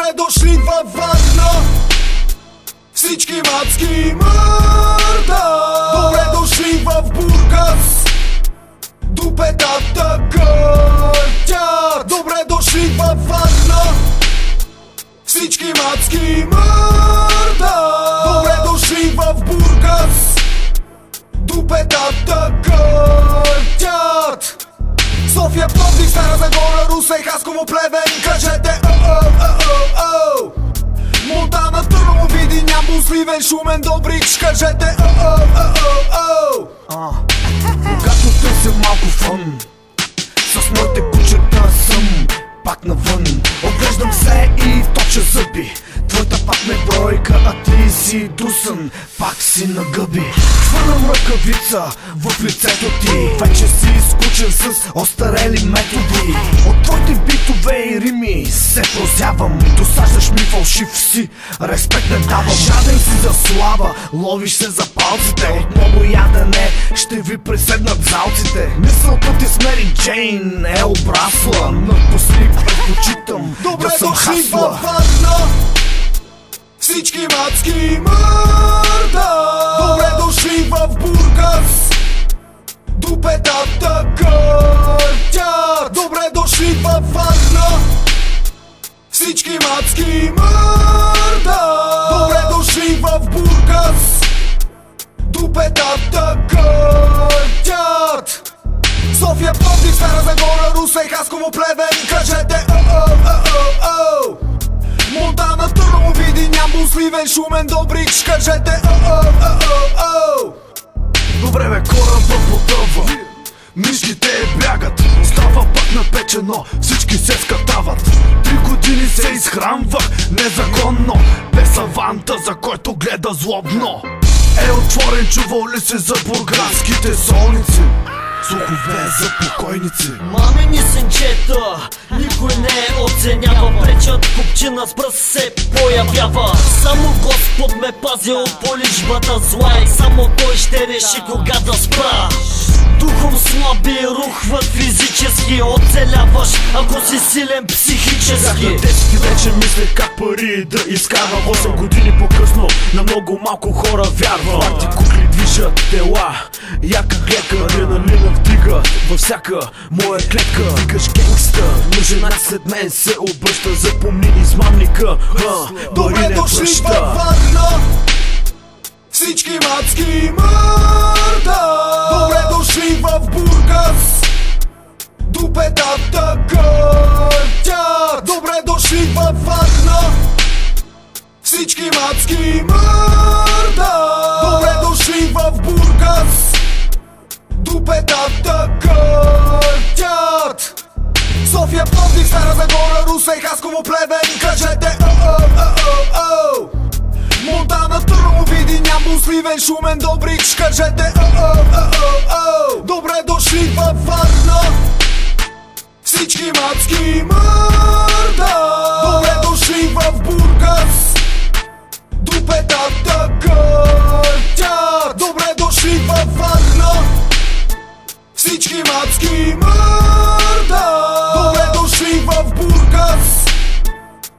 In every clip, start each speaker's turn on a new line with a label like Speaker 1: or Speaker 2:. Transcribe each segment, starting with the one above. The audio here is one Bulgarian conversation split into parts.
Speaker 1: Добре дошли във Варна, всички мацки мърда. Добре дошли в Бургас, дупетата гъртят. Добре дошли във Варна, всички мацки мърда. Добре дошли в Бургас, дупетата гъртят. София, Пловдив, Стара Загора, Русе, Хасково, Плевен, кажете о-о-о-о-о. Монтана, Търново, Видин, Ямбол, Сливен, Шумен, Добрич, кажете о-о-о-о-о.
Speaker 2: Когато търся малко фън, с моите кучета съм пак навън. Оглеждам се и точа зъби. Твоята пак ме бройка, а ти си дусън, пак си на гъби. Хвърлям ръкавица в лицето ти. Вече си скучен с остарели методи. От твоите битове и рими се прозявам. Досаждаш ми, фалшив си, респект не давам. Жаден си за слава, ловиш се за палците. От много ядене ще ви преседнат залците. Мисълта ти с Мери Джейн е обрасла. Напусни, предпочитам да съм хасла.
Speaker 1: Всички мацки мърда. Добре дошли в Бургас, дупетата гъртят. Добре дошли във Варна, всички мацки мърда. Добре дошли в Бургас, дупетата гъртят. София, Пловдив, Стара Загора, Русе, Хасково, Плевен, кажете о-о-о-о-о. Монтана, Търново, Видин, Ямбол, Сливен, Шумен, Добрич, кажете о-о-о-о-о.
Speaker 2: Добре бе, кораба потъва, мишките бягат. Става пак напечено, всички се скатават. 3 години се изхранвах незаконно, без аванта, за който гледа злобно. Е отворен, чувал ли си за бургаските солници? Слухове за покойници.
Speaker 3: Мамини сенчета, никой не оценява. Пречат, купчина с пръст се появява. Само Господ ме пази от поличбата зла, и само Той ще реши кога да спра. Духом слаби рухват физически, оцеляваш ако си силен психически.
Speaker 2: На детски вече мислех как пари да изкарвам. 8 години по-късно на много малко хора вярвам. Парти кукли движат тела, яка глека, адреналина вдига във всяка моя клетка. Викаш генгста, но жена след мен се обръща. Запомни измамника,
Speaker 1: добре дошли във Варна, всички мацки мърда. Добре дошли в Бургас, дупетата гъртят. Добре дошли във Варна, всички мацки мърда. Добре дошли в Бургас, дупетата гъртят. София, Пловдив, Стара Загора, Русе, Хасково, Плевен, кажете о-о-о-о-о. Монтана, Търново, Видин, Ямбол, Сливен, Шумен, Добрич, кажете о-о-о-о-о. Добре дошли във Варна, всички мацки мърда. Добре дошли в Бургас, дупетата гъртят. Добре дошли във Варна, всички мацки мърда. Добре дошли в Бургас,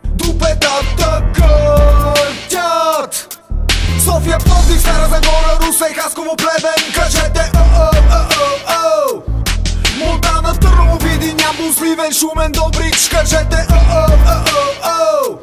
Speaker 1: дупетата гъртят. София, Пловдив, Стара Загора, Русе, Хасково, Плевен, кажете о-о-о-о-о. Монтана, Търново, Видин, Ямбол, Сливен, Шумен, Добрич, кажете о-о-о-о-о.